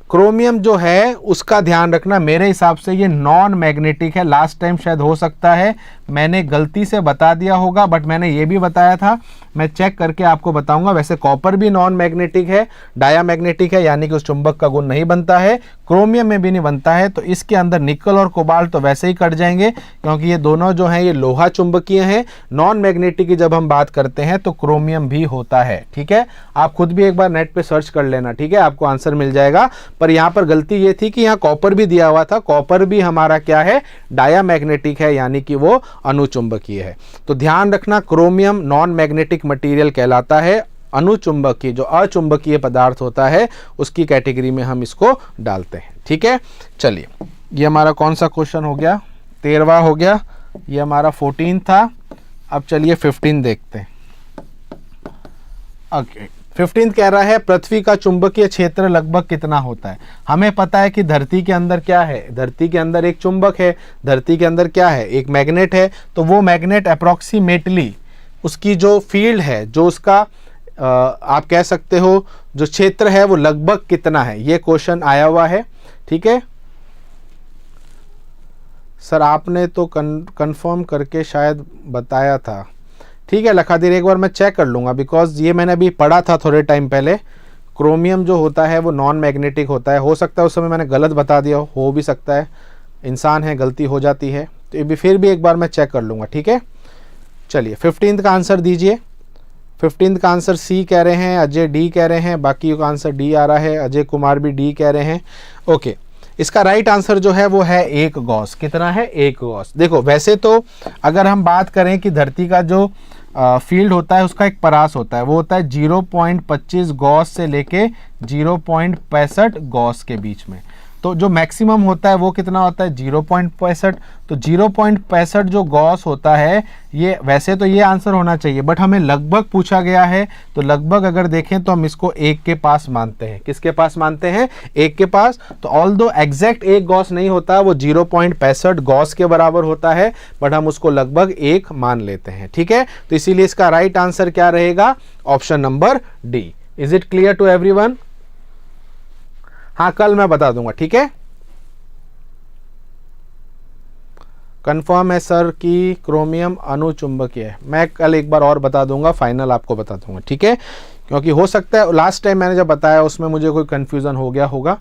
क्रोमियम जो है उसका ध्यान रखना, मेरे हिसाब से ये नॉन मैग्नेटिक है। लास्ट टाइम शायद हो सकता है मैंने गलती से बता दिया होगा, बट मैंने ये भी बताया था, मैं चेक करके आपको बताऊंगा। वैसे कॉपर भी नॉन मैग्नेटिक है, डायामैग्नेटिक है, यानी कि उस चुंबक का गुण नहीं बनता है, क्रोमियम में भी नहीं बनता है। तो इसके अंदर निकल और कोबाल्ट तो वैसे ही कट जाएंगे, क्योंकि ये दोनों जो हैं ये लोहा चुंबकीय हैं। नॉन मैग्नेटिक की जब हम बात करते हैं तो क्रोमियम भी होता है। ठीक है, आप खुद भी एक बार नेट पे सर्च कर लेना, ठीक है, आपको आंसर मिल जाएगा। पर यहाँ पर गलती ये थी कि यहाँ कॉपर भी दिया हुआ था, कॉपर भी हमारा क्या है, डायामैग्नेटिक है, यानी कि वो अनुचुंबकीय है। तो ध्यान रखना, क्रोमियम नॉन मैग्नेटिक मटेरियल कहलाता है, अनुचुंबकीय जो अचुंबकीय पदार्थ होता है उसकी कैटेगरी में हम इसको डालते हैं। ठीक है, चलिए ये हमारा कौन सा क्वेश्चन हो गया, 13वां हो गया, ये हमारा 14 था। अब चलिए 15 देखते हैं। ओके, 15 कह रहा है पृथ्वी का चुंबकीय क्षेत्र लगभग कितना होता है। हमें पता है कि धरती के अंदर क्या है, धरती के अंदर एक चुंबक है, धरती के अंदर क्या है, एक मैग्नेट है। तो वो मैग्नेट अप्रोक्सीमेटली उसकी जो फील्ड है, जो उसका आप कह सकते हो जो क्षेत्र है, वो लगभग कितना है, ये क्वेश्चन आया हुआ है। ठीक है सर, आपने तो कंफर्म करके शायद बताया था। ठीक है लखादीर, एक बार मैं चेक कर लूँगा, बिकॉज ये मैंने अभी पढ़ा था थोड़े टाइम पहले। क्रोमियम जो होता है वो नॉन मैग्नेटिक होता है। हो सकता है उस समय मैंने गलत बता दिया हो भी सकता है, इंसान है, गलती हो जाती है। तो ये भी फिर भी एक बार मैं चेक कर लूँगा। ठीक है, चलिए 15 का आंसर दीजिए। 15 का आंसर सी कह रहे हैं, अजय डी कह रहे हैं, बाकी का आंसर डी आ रहा है, अजय कुमार भी डी कह रहे हैं। ओके, इसका राइट आंसर जो है वो है 1 गॉस। कितना है, 1 गॉस। देखो वैसे तो अगर हम बात करें कि धरती का जो फील्ड होता है उसका एक परास होता है, वो होता है 0.25 गॉस से लेके 0.65 गॉस के बीच में। तो जो मैक्सिमम होता है वो कितना होता है, 0.65। तो 0.65 जो गॉस होता है, ये वैसे तो ये आंसर होना चाहिए, बट हमें लगभग पूछा गया है। तो लगभग अगर देखें तो हम इसको 1 के पास मानते हैं। किसके पास मानते हैं, 1 के पास। तो ऑल्दो एग्जैक्ट 1 गॉस नहीं होता, वो 0.65 गॉस के बराबर होता है, बट हम उसको लगभग 1 मान लेते हैं। ठीक है, तो इसीलिए इसका राइट आंसर क्या रहेगा, option number D. Is it clear to everyone? हाँ, कल मैं बता दूंगा। ठीक है, कंफर्म है सर कि क्रोमियम अणुचुंबकीय है। मैं कल एक बार और बता दूंगा, फाइनल आपको बता दूंगा। ठीक है, क्योंकि हो सकता है लास्ट टाइम मैंने जब बताया उसमें मुझे कोई कंफ्यूजन हो गया होगा,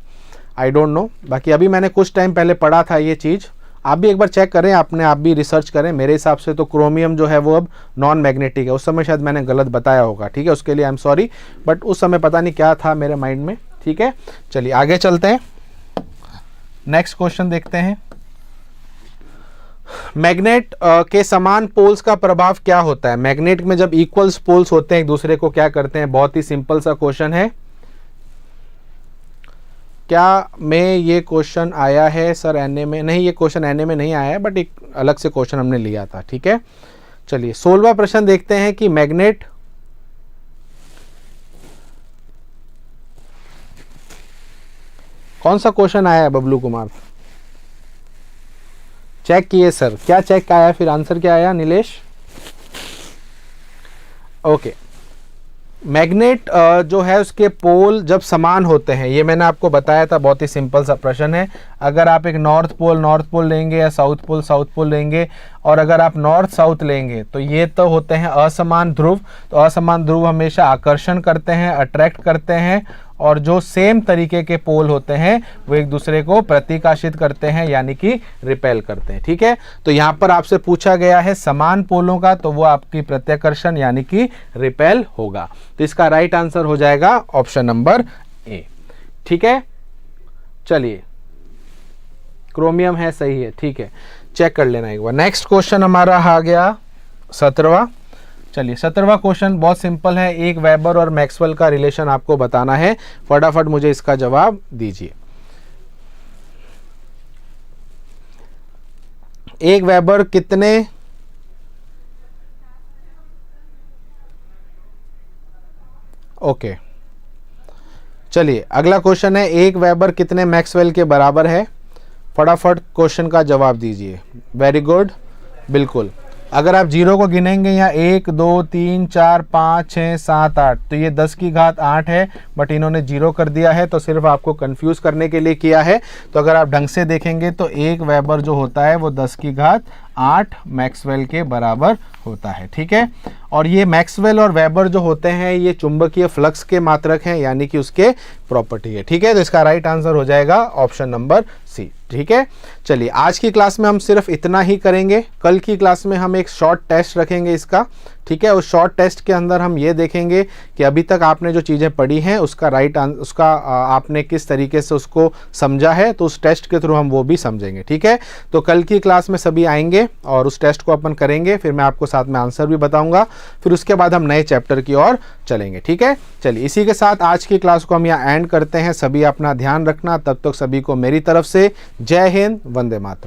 आई डोंट नो। बाकी अभी मैंने कुछ टाइम पहले पढ़ा था ये चीज़, आप भी एक बार चेक करें, अपने आप भी रिसर्च करें। मेरे हिसाब से तो क्रोमियम जो है वो अब नॉन मैग्नेटिक है। उस समय शायद मैंने गलत बताया होगा। ठीक है, उसके लिए आई एम सॉरी, बट उस समय पता नहीं क्या था मेरे माइंड में। ठीक है, चलिए आगे चलते हैं, नेक्स्ट क्वेश्चन देखते हैं। मैग्नेट के समान पोल्स का प्रभाव क्या होता है। मैग्नेट में जब इक्वल्स पोल्स होते हैं एक दूसरे को क्या करते हैं, बहुत ही सिंपल सा क्वेश्चन है। क्या में ये क्वेश्चन आया है सर एनए में? नहीं, ये क्वेश्चन एनए में नहीं आया है, बट एक अलग से क्वेश्चन हमने लिया था। ठीक है, चलिए 16वां प्रश्न देखते हैं कि मैग्नेट कौन सा क्वेश्चन आया है बबलू कुमार? चेक किए सर, क्या चेक आया, फिर आंसर क्या आया नीलेश? ओके, मैग्नेट जो है उसके पोल जब समान होते हैं, ये मैंने आपको बताया था, बहुत ही सिंपल सा प्रश्न है। अगर आप एक नॉर्थ पोल लेंगे या साउथ पोल लेंगे, और अगर आप नॉर्थ साउथ लेंगे तो ये तो होते हैं असमान ध्रुव। तो असमान ध्रुव हमेशा आकर्षण करते हैं, अट्रैक्ट करते हैं, और जो सेम तरीके के पोल होते हैं वो एक दूसरे को प्रतिकाशित करते हैं, यानी कि रिपेल करते हैं। ठीक है, तो यहाँ पर आपसे पूछा गया है समान पोलों का, तो वो आपकी प्रत्याकर्षण यानी कि रिपेल होगा। तो इसका राइट आंसर हो जाएगा ऑप्शन नंबर ए। ठीक है, चलिए क्रोमियम है, सही है। ठीक है, चेक कर लेना एक बार। नेक्स्ट क्वेश्चन हमारा आ गया 17वां। चलिए 17वां क्वेश्चन बहुत सिंपल है, एक वेबर और मैक्सवेल का रिलेशन आपको बताना है। फटाफट मुझे इसका जवाब दीजिए। एक वेबर कितने ओके, चलिए अगला क्वेश्चन है, एक वेबर कितने मैक्सवेल के बराबर है? फटाफट क्वेश्चन का जवाब दीजिए। वेरी गुड, बिल्कुल। अगर आप जीरो को गिनेंगे यहाँ 1 2 3 4 5 6 7 8, तो ये 10 की घात 8 है, बट इन्होंने जीरो कर दिया है, तो सिर्फ आपको कंफ्यूज करने के लिए किया है। तो अगर आप ढंग से देखेंगे तो एक वेबर जो होता है वो 10 की घात 8 मैक्सवेल के बराबर होता है। ठीक है, और ये मैक्सवेल और वेबर जो होते हैं ये चुंबकीय फ्लक्स के मात्रक हैं, यानी कि उसके प्रॉपर्टी है। ठीक है, तो इसका राइट आंसर हो जाएगा ऑप्शन नंबर सी। ठीक है, चलिए आज की क्लास में हम सिर्फ इतना ही करेंगे। कल की क्लास में हम एक शॉर्ट टेस्ट रखेंगे इसका। ठीक है। उस शॉर्ट टेस्ट के अंदर हम ये देखेंगे कि अभी तक आपने जो चीज़ें पढ़ी हैं उसका आपने किस तरीके से उसको समझा है, तो उस टेस्ट के थ्रू हम वो भी समझेंगे। ठीक है, तो कल की क्लास में सभी आएंगे और उस टेस्ट को अपन करेंगे, फिर मैं आपको साथ में आंसर भी बताऊंगा, फिर उसके बाद हम नए चैप्टर की ओर चलेंगे। ठीक है, चलिए इसी के साथ आज की क्लास को हम यहाँ एंड करते हैं। सभी अपना ध्यान रखना, तब तक सभी को मेरी तरफ से जय हिंद, वंदे मातरम।